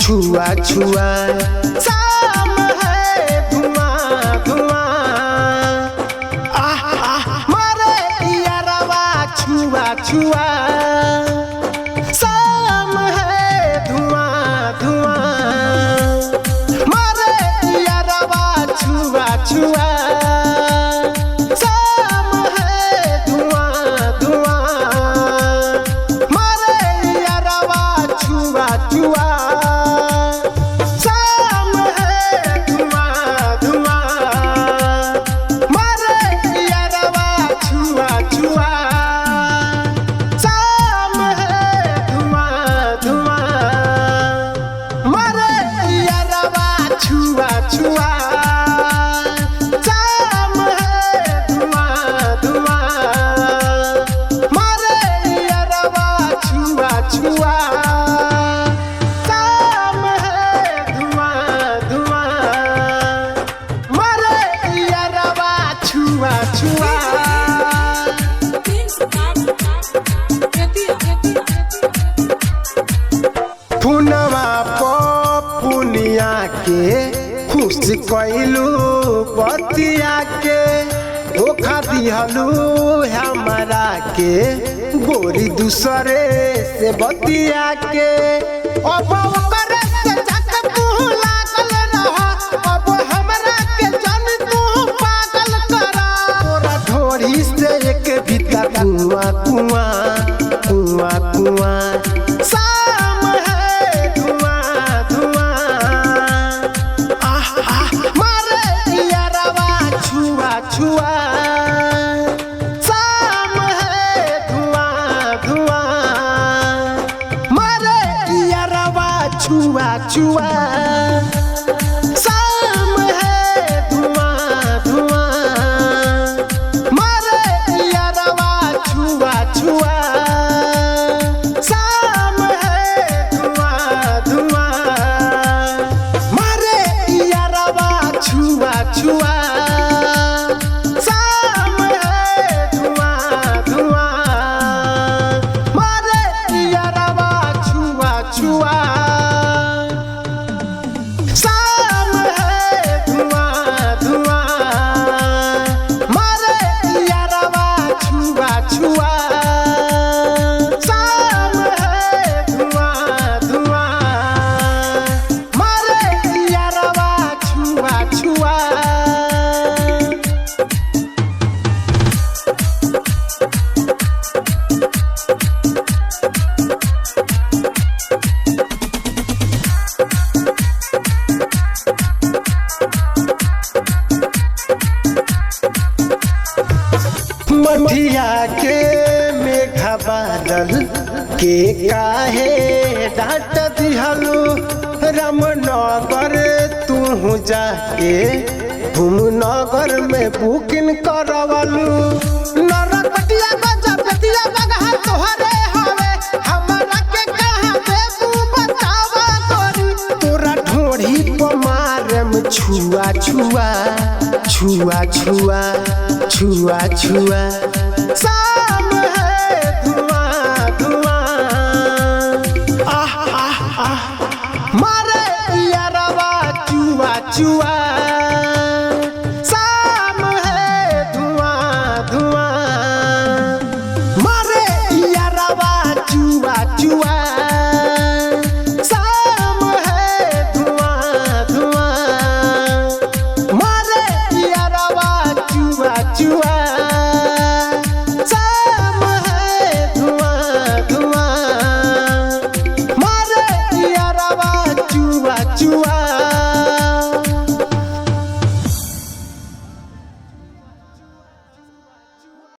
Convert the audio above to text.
छुआ छुआ छुआ शाम है धुआं धुआं मारे यारवा छुआ छुआ शाम है धुआं धुआं मारे यारवा छुआ छुआ पुनवा पुनिया के खुश कैलू बतिया के धोखा दिहलू हमारा के गोरी दूसरे से बतिया के अब करे से जग मुँह लागल रहा अब हमरा के जन तू पागल करा तोरा ढोरी से एक बीता कुआं कुआं कुआं कुआं छुआ शाम है धुआं धुआं मारे यारवा छुआ छुआ शाम है धुआं धुआं मारे यारवा छुआ छुआ शाम है धुआं धुआं मारे यारवा छुआ छुआ मठिया के मेघा बादल के काहे डांट दिहलू रामनगर तू जाके भूमनगर में बुकिंग करवलू नरकटिया गजबतिया बगहा तोहरे हवे हमरा के कहां देबू बतावा करी तोरा ढोढ़ी पर मारम छुआ छुआ छुआ छुआ छुआ छुआ शाम है धुआं धुआं मारे यारवा छुआ छुआ